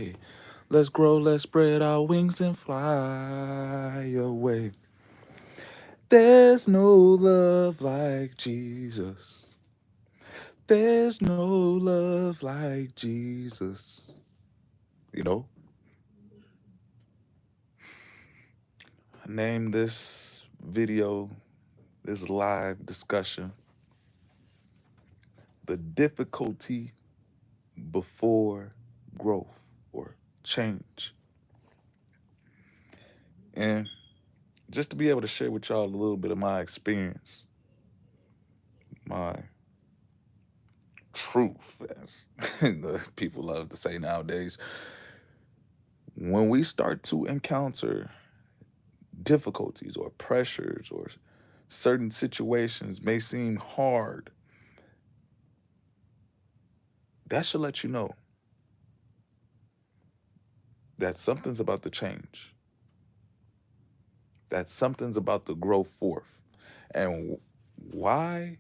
away. Let's grow, let's spread our wings and fly away. There's no love like Jesus. There's no love like Jesus. You know, I named this video, this live discussion, The Difficulty Before Growth or Change. And just to be able to share with y'all a little bit of my experience, my truth, as the people love to say nowadays, when we start to encounter difficulties or pressures or certain situations may seem hard, that should let you know that something's about to change, that something's about to grow forth. And why?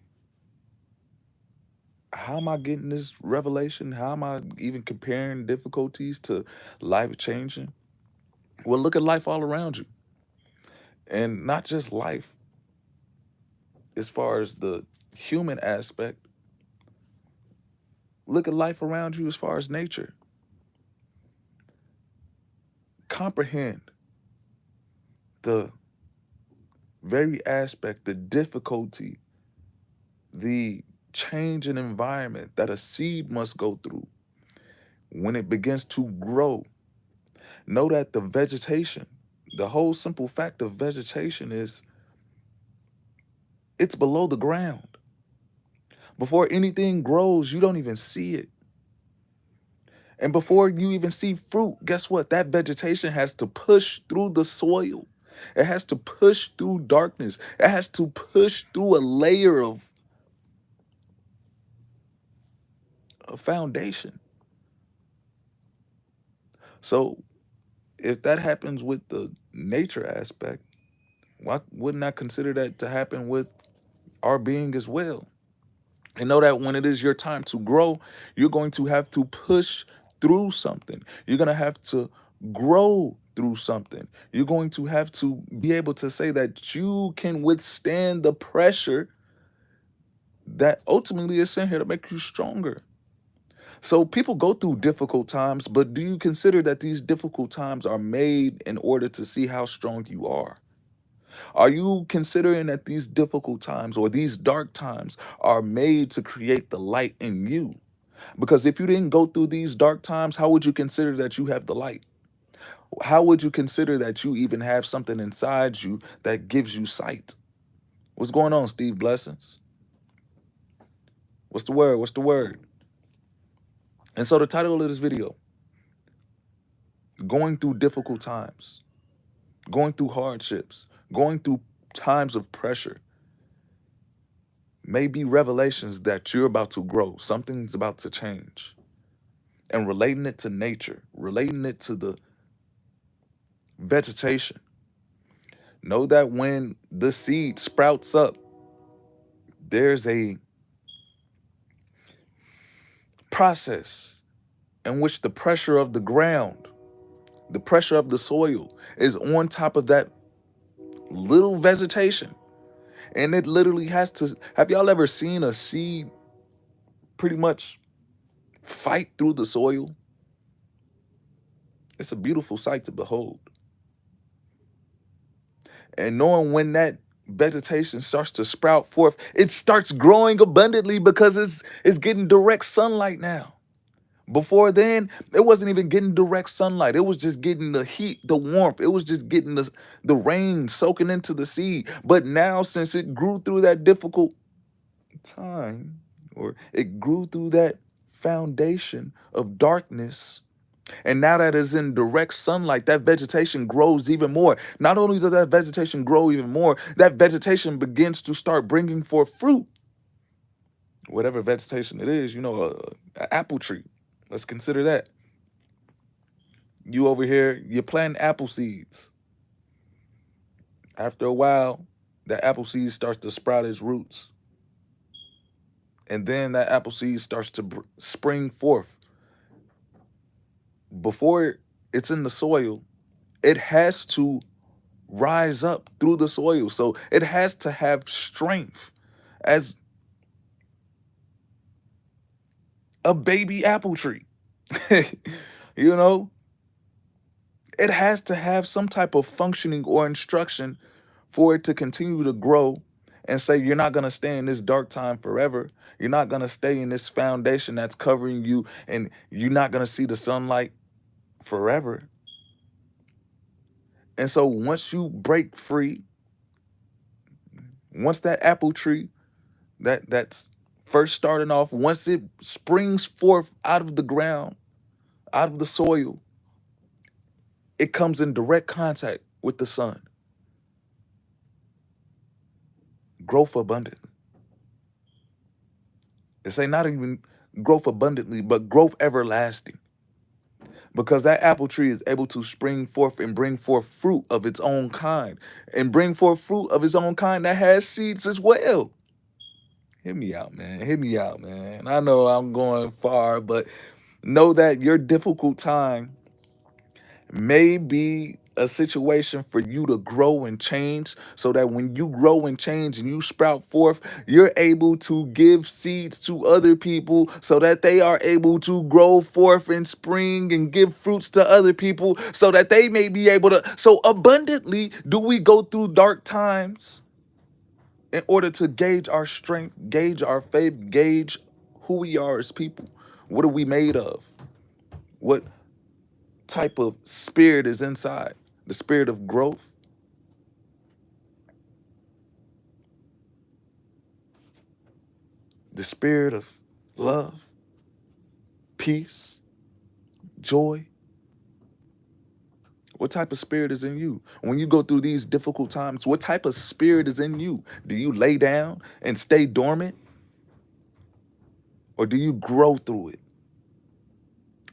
How am I getting this revelation? How am I even comparing difficulties to life changing? Well, look at life all around you. And not just life as far as the human aspect, look at life around you as far as nature. Comprehend the very aspect, the difficulty, the change in environment that a seed must go through when it begins to grow. Know that the vegetation, the whole simple fact of vegetation is it's below the ground. Before anything grows, you don't even see it. And before you even see fruit, guess what? That vegetation has to push through the soil. It has to push through darkness. It has to push through a layer of a foundation. So if that happens with the nature aspect, why wouldn't I consider that to happen with our being as well? And know that when it is your time to grow, you're going to have to push through something. You're going to have to grow through something. You're going to have to be able to say that you can withstand the pressure that ultimately is sent here to make you stronger. So people go through difficult times, but do you consider that these difficult times are made in order to see how strong you are? Are you considering that these difficult times or these dark times are made to create the light in you? Because if you didn't go through these dark times, how would you consider that you have the light? How would you consider that you even have something inside you that gives you sight? What's going on, Steve Blessings? What's the word? What's the word? And so the title of this video, going through difficult times, going through hardships, going through times of pressure, may be revelations that you're about to grow. Something's about to change. And relating it to nature, relating it to the vegetation. Know that when the seed sprouts up, there's a process in which the pressure of the ground, the pressure of the soil is on top of that little vegetation. And it literally has to, have y'all ever seen a seed pretty much fight through the soil? It's a beautiful sight to behold. And knowing when that vegetation starts to sprout forth, it starts growing abundantly because it's getting direct sunlight now. Before then, it wasn't even getting direct sunlight. It was just getting the heat, the warmth. It was just getting the rain soaking into the seed. But now, since it grew through that difficult time, or it grew through that foundation of darkness, and now that it's in direct sunlight, that vegetation grows even more. Not only does that vegetation grow even more, that vegetation begins to start bringing forth fruit. Whatever vegetation it is, an apple tree. Let's consider that. You over here, you're planting apple seeds. After a while, that apple seed starts to sprout its roots. And then that apple seed starts to spring forth, before it's in the soil, it has to rise up through the soil. So it has to have strength as a baby apple tree. You know, it has to have some type of functioning or instruction for it to continue to grow and say, you're not going to stay in this dark time forever. You're not going to stay in this foundation that's covering you, and you're not going to see the sunlight forever. And so once you break free, once that apple tree that's first starting off, once it springs forth out of the ground, out of the soil, it comes in direct contact with the sun. Growth abundantly. It say not even growth abundantly, but growth everlasting. Because that apple tree is able to spring forth and bring forth fruit of its own kind, and bring forth fruit of its own kind that has seeds as well. Hear me out, man. Hear me out, man. I know I'm going far, but know that your difficult time may be a situation for you to grow and change, so that when you grow and change and you sprout forth, you're able to give seeds to other people so that they are able to grow forth and spring and give fruits to other people so that they may be able to. So abundantly do we go through dark times in order to gauge our strength, gauge our faith, gauge who we are as people. What are we made of? What type of spirit is inside? The spirit of growth, the spirit of love, peace, joy. What type of spirit is in you? When you go through these difficult times, what type of spirit is in you? Do you lay down and stay dormant? Or do you grow through it?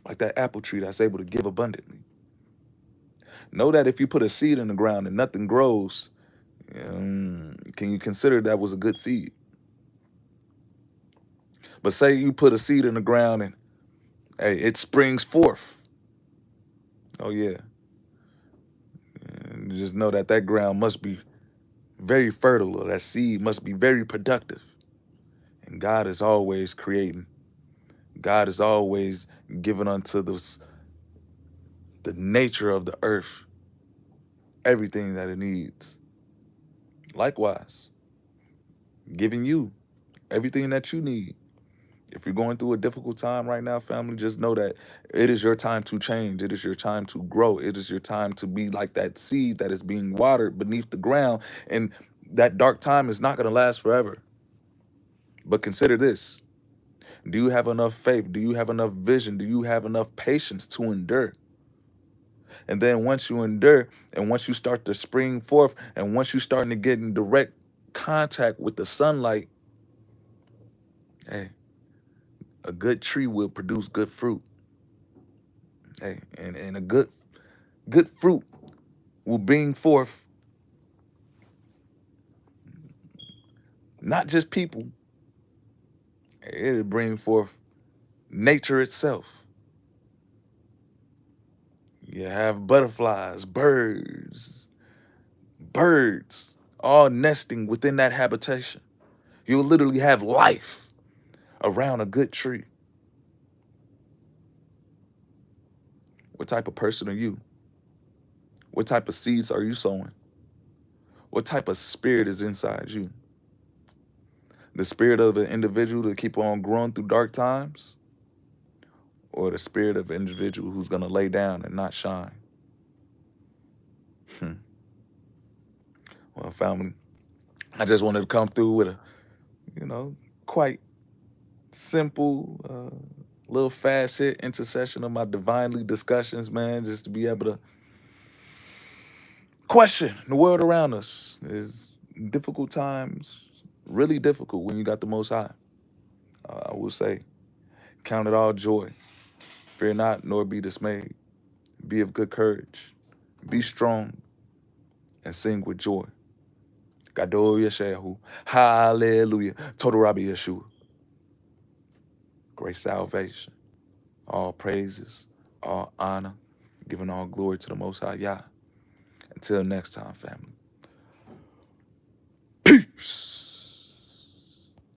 Like that apple tree that's able to give abundantly. Know that if you put a seed in the ground and nothing grows, can you consider that was a good seed? But say you put a seed in the ground and hey, it springs forth. Oh yeah. And just know that that ground must be very fertile, or that seed must be very productive. And God is always creating. God is always giving unto the nature of the earth everything that it needs. Likewise, giving you everything that you need. If you're going through a difficult time right now, family, just know that it is your time to change. It is your time to grow. It is your time to be like that seed that is being watered beneath the ground. And that dark time is not going to last forever. But consider this. Do you have enough faith? Do you have enough vision? Do you have enough patience to endure? And then once you endure, and once you start to spring forth, and once you starting to get in direct contact with the sunlight, hey, a good tree will produce good fruit. Hey, and a good fruit will bring forth not just people, it'll bring forth nature itself. You have butterflies, birds, all nesting within that habitation. You'll literally have life around a good tree. What type of person are you? What type of seeds are you sowing? What type of spirit is inside you? The spirit of an individual to keep on growing through dark times? Or the spirit of an individual who's going to lay down and not shine? Well, family, I just wanted to come through with a, quite simple, little fast hit intercession of my divinely discussions, man, just to be able to question the world around us. Is difficult times really difficult when you got the Most High? I will say, count it all joy. Fear not, nor be dismayed. Be of good courage. Be strong and sing with joy. Gadol Yeshayahu. Hallelujah. Total Rabbi Yeshua. Great salvation. All praises, all honor, giving all glory to the Most High Yah. Until next time, family.